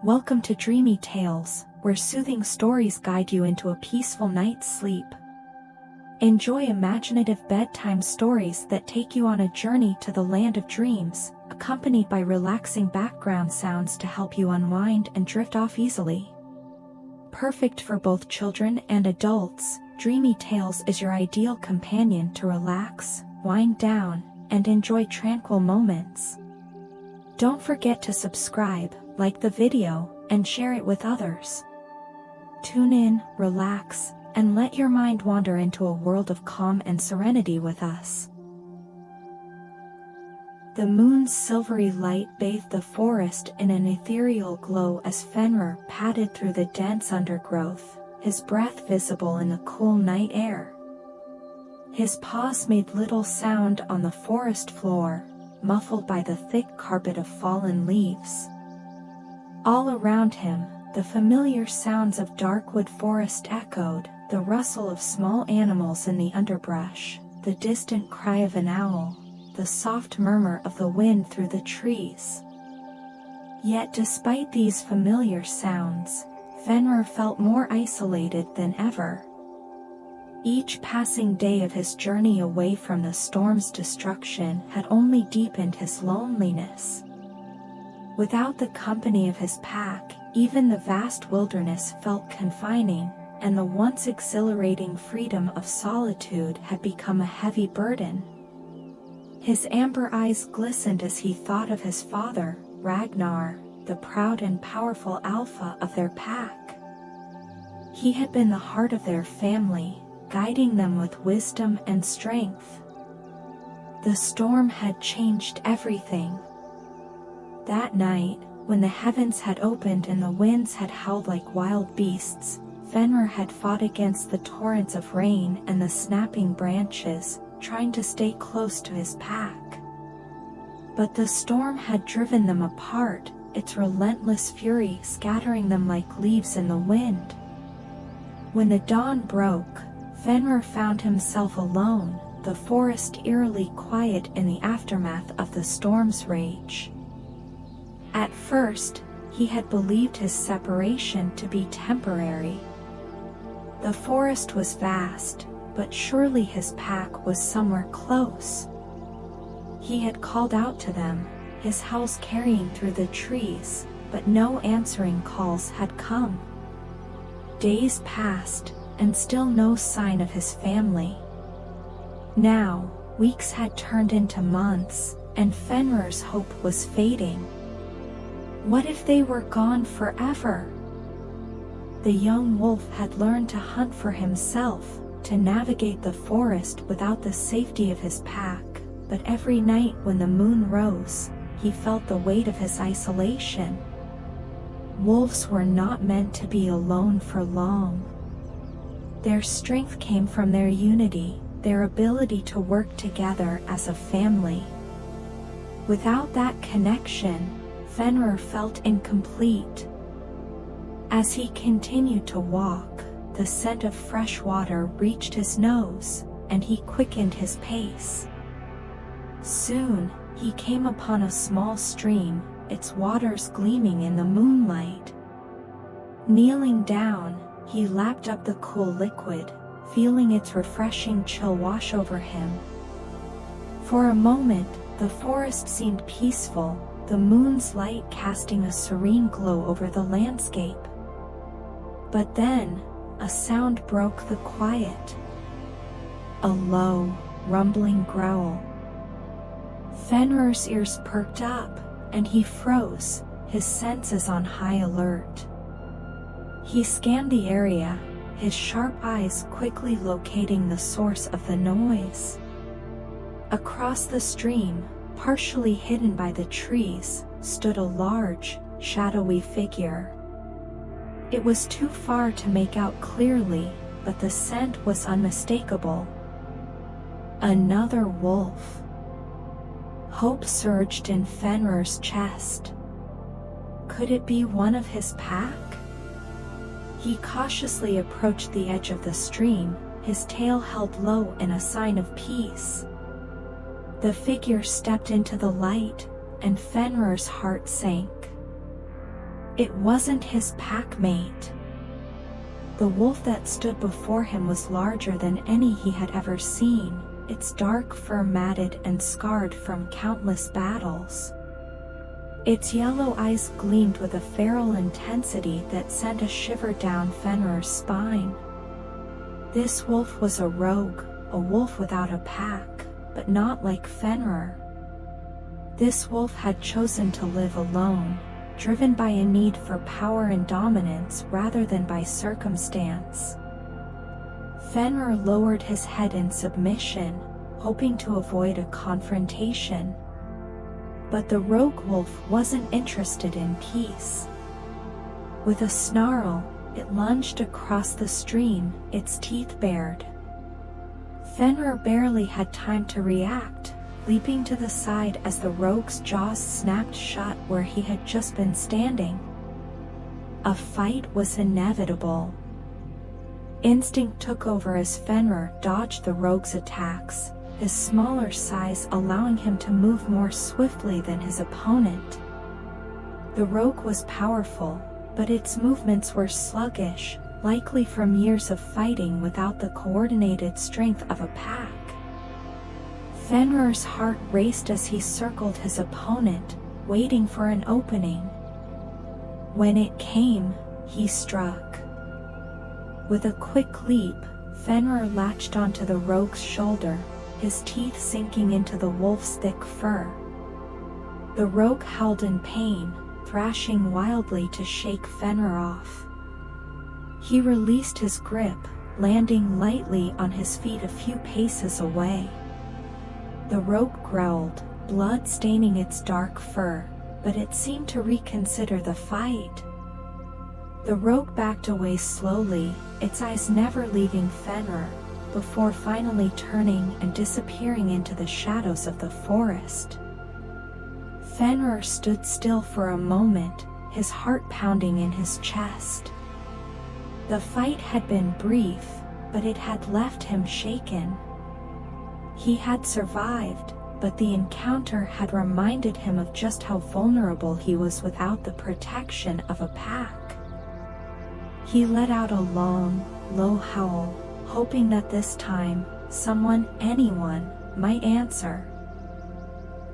Welcome to Dreamy Tales, where soothing stories guide you into a peaceful night's sleep. Enjoy imaginative bedtime stories that take you on a journey to the land of dreams, accompanied by relaxing background sounds to help you unwind and drift off easily. Perfect for both children and adults, Dreamy Tales is your ideal companion to relax, wind down, and enjoy tranquil moments. Don't forget to subscribe, like the video, and share it with others. Tune in, relax, and let your mind wander into a world of calm and serenity with us. The moon's silvery light bathed the forest in an ethereal glow as Fenrir padded through the dense undergrowth, his breath visible in the cool night air. His paws made little sound on the forest floor, muffled by the thick carpet of fallen leaves. All around him, the familiar sounds of darkwood forest echoed, the rustle of small animals in the underbrush, the distant cry of an owl, the soft murmur of the wind through the trees. Yet despite these familiar sounds, Fenrir felt more isolated than ever. Each passing day of his journey away from the storm's destruction had only deepened his loneliness. Without the company of his pack, even the vast wilderness felt confining, and the once exhilarating freedom of solitude had become a heavy burden. His amber eyes glistened as he thought of his father, Ragnar, the proud and powerful alpha of their pack. He had been the heart of their family, guiding them with wisdom and strength. The storm had changed everything. That night, when the heavens had opened and the winds had howled like wild beasts, Fenrir had fought against the torrents of rain and the snapping branches, trying to stay close to his pack. But the storm had driven them apart, its relentless fury scattering them like leaves in the wind. When the dawn broke, Fenrir found himself alone, the forest eerily quiet in the aftermath of the storm's rage. At first, he had believed his separation to be temporary. The forest was vast, but surely his pack was somewhere close. He had called out to them, his howls carrying through the trees, but no answering calls had come. Days passed, and still no sign of his family. Now, weeks had turned into months, and Fenrir's hope was fading. What if they were gone forever? The young wolf had learned to hunt for himself, to navigate the forest without the safety of his pack, but every night when the moon rose, he felt the weight of his isolation. Wolves were not meant to be alone for long. Their strength came from their unity, their ability to work together as a family. Without that connection, Fenrir felt incomplete. As he continued to walk, the scent of fresh water reached his nose, and he quickened his pace. Soon, he came upon a small stream, its waters gleaming in the moonlight. Kneeling down, he lapped up the cool liquid, feeling its refreshing chill wash over him. For a moment, the forest seemed peaceful, the moon's light casting a serene glow over the landscape. But then, a sound broke the quiet. A low, rumbling growl. Fenrir's ears perked up, and he froze, his senses on high alert. He scanned the area, his sharp eyes quickly locating the source of the noise. Across the stream, partially hidden by the trees, stood a large, shadowy figure. It was too far to make out clearly, but the scent was unmistakable. Another wolf. Hope surged in Fenrir's chest. Could it be one of his pack? He cautiously approached the edge of the stream, his tail held low in a sign of peace. The figure stepped into the light, and Fenrir's heart sank. It wasn't his pack mate. The wolf that stood before him was larger than any he had ever seen, its dark fur matted and scarred from countless battles. Its yellow eyes gleamed with a feral intensity that sent a shiver down Fenrir's spine. This wolf was a rogue, a wolf without a pack, but not like Fenrir. This wolf had chosen to live alone, driven by a need for power and dominance rather than by circumstance. Fenrir lowered his head in submission, hoping to avoid a confrontation. But the rogue wolf wasn't interested in peace. With a snarl, it lunged across the stream, its teeth bared. Fenrir barely had time to react, leaping to the side as the rogue's jaws snapped shut where he had just been standing. A fight was inevitable. Instinct took over as Fenrir dodged the rogue's attacks, his smaller size allowing him to move more swiftly than his opponent. The rogue was powerful, but its movements were sluggish, likely from years of fighting without the coordinated strength of a pack. Fenrir's heart raced as he circled his opponent, waiting for an opening. When it came, he struck. With a quick leap, Fenrir latched onto the rogue's shoulder, his teeth sinking into the wolf's thick fur. The rogue howled in pain, thrashing wildly to shake Fenrir off. He released his grip, landing lightly on his feet a few paces away. The rogue growled, blood staining its dark fur, but it seemed to reconsider the fight. The rogue backed away slowly, its eyes never leaving Fenrir, before finally turning and disappearing into the shadows of the forest. Fenrir stood still for a moment, his heart pounding in his chest. The fight had been brief, but it had left him shaken. He had survived, but the encounter had reminded him of just how vulnerable he was without the protection of a pack. He let out a long, low howl, hoping that this time, anyone, might answer.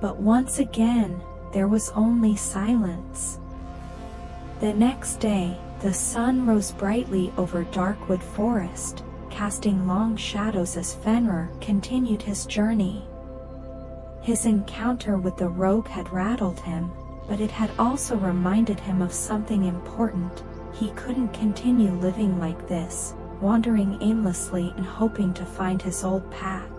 But once again, there was only silence. The next day, the sun rose brightly over Darkwood Forest, casting long shadows as Fenrir continued his journey. His encounter with the rogue had rattled him, but it had also reminded him of something important. He couldn't continue living like this, wandering aimlessly and hoping to find his old pack.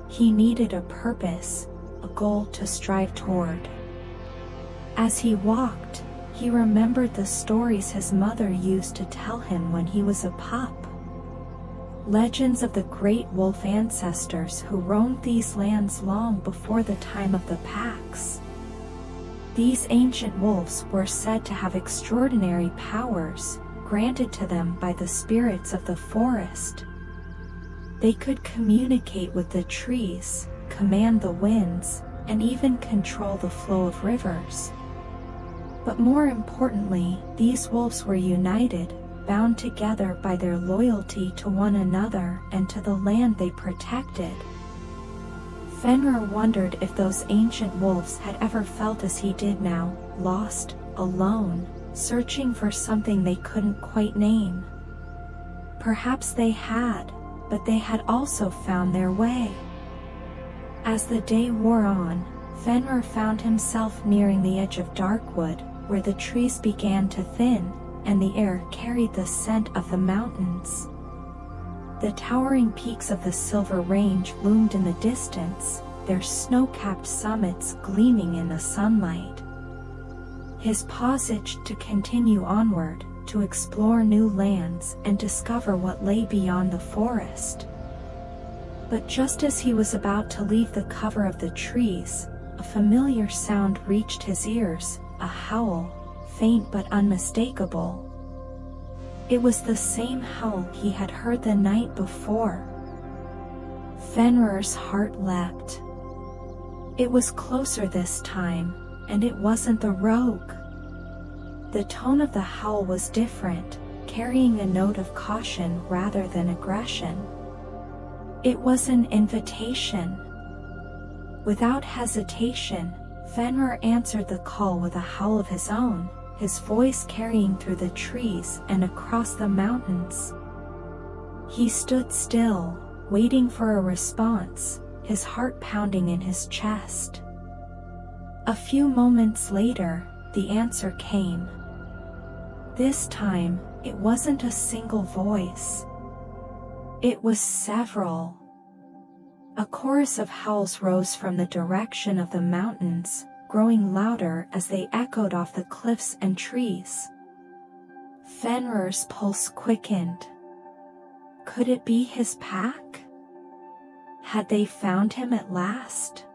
He needed a purpose, a goal to strive toward. As he walked, he remembered the stories his mother used to tell him when he was a pup. Legends of the great wolf ancestors who roamed these lands long before the time of the packs. These ancient wolves were said to have extraordinary powers, granted to them by the spirits of the forest. They could communicate with the trees, command the winds, and even control the flow of rivers. But more importantly, these wolves were united, bound together by their loyalty to one another and to the land they protected. Fenrir wondered if those ancient wolves had ever felt as he did now, lost, alone, searching for something they couldn't quite name. Perhaps they had, but they had also found their way. As the day wore on, Fenrir found himself nearing the edge of Darkwood, where the trees began to thin, and the air carried the scent of the mountains. The towering peaks of the Silver Range loomed in the distance, their snow-capped summits gleaming in the sunlight. His paused to continue onward, to explore new lands and discover what lay beyond the forest. But just as he was about to leave the cover of the trees, a familiar sound reached his ears, a howl, faint but unmistakable. It was the same howl he had heard the night before. Fenrir's heart leapt. It was closer this time, and it wasn't the rogue. The tone of the howl was different, carrying a note of caution rather than aggression. It was an invitation. Without hesitation, Fenrir answered the call with a howl of his own, his voice carrying through the trees and across the mountains. He stood still, waiting for a response, his heart pounding in his chest. A few moments later, the answer came. This time, it wasn't a single voice. It was several. A chorus of howls rose from the direction of the mountains, growing louder as they echoed off the cliffs and trees. Fenrir's pulse quickened. Could it be his pack? Had they found him at last?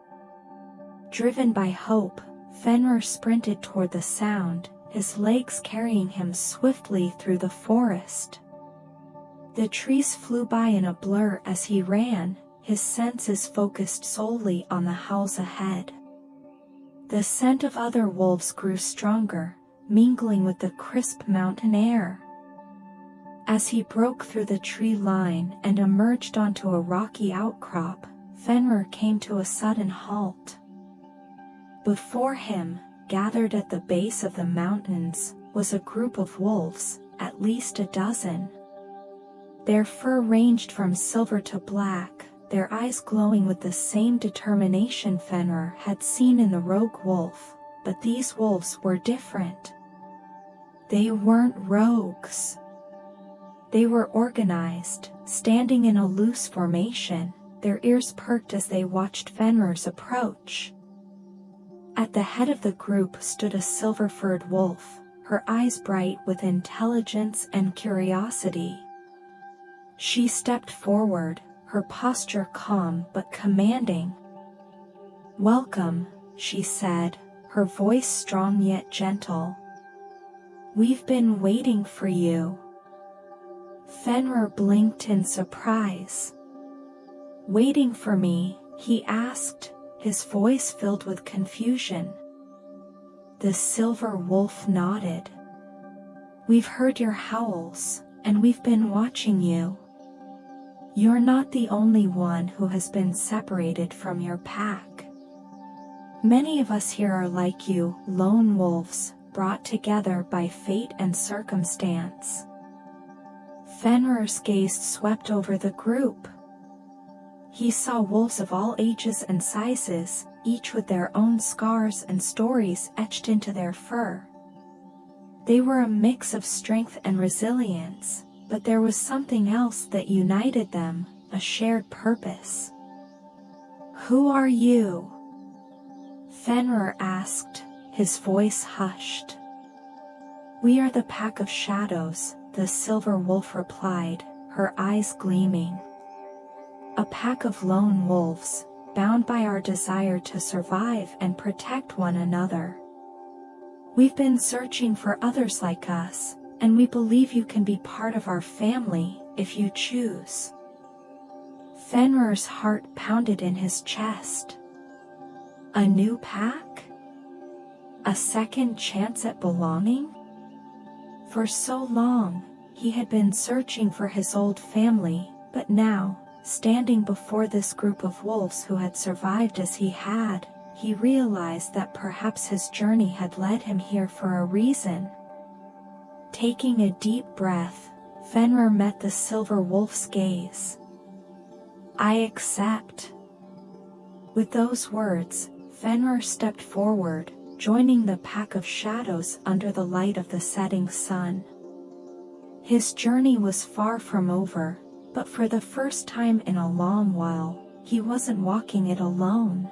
Driven by hope, Fenrir sprinted toward the sound, his legs carrying him swiftly through the forest. The trees flew by in a blur as he ran, his senses focused solely on the howls ahead. The scent of other wolves grew stronger, mingling with the crisp mountain air. As he broke through the tree line and emerged onto a rocky outcrop, Fenrir came to a sudden halt. Before him, gathered at the base of the mountains, was a group of wolves, at least a dozen. Their fur ranged from silver to black, their eyes glowing with the same determination Fenrir had seen in the rogue wolf, but these wolves were different. They weren't rogues. They were organized, standing in a loose formation, their ears perked as they watched Fenrir's approach. At the head of the group stood a silver-furred wolf, her eyes bright with intelligence and curiosity. She stepped forward, her posture calm but commanding. "Welcome," she said, her voice strong yet gentle. "We've been waiting for you." Fenrir blinked in surprise. "Waiting for me?" he asked, his voice filled with confusion. The silver wolf nodded. "We've heard your howls, and we've been watching you. You're not the only one who has been separated from your pack. Many of us here are like you, lone wolves, brought together by fate and circumstance." Fenrir's gaze swept over the group. He saw wolves of all ages and sizes, each with their own scars and stories etched into their fur. They were a mix of strength and resilience, but there was something else that united them, a shared purpose. "Who are you?" Fenrir asked, his voice hushed. "We are the Pack of Shadows," the silver wolf replied, her eyes gleaming. "A pack of lone wolves, bound by our desire to survive and protect one another. We've been searching for others like us, and we believe you can be part of our family, if you choose." Fenrir's heart pounded in his chest. A new pack? A second chance at belonging? For so long, he had been searching for his old family, but now, standing before this group of wolves who had survived as he had, he realized that perhaps his journey had led him here for a reason. Taking a deep breath, Fenrir met the silver wolf's gaze. "I accept." With those words, Fenrir stepped forward, joining the Pack of Shadows under the light of the setting sun. His journey was far from over, but for the first time in a long while, he wasn't walking it alone.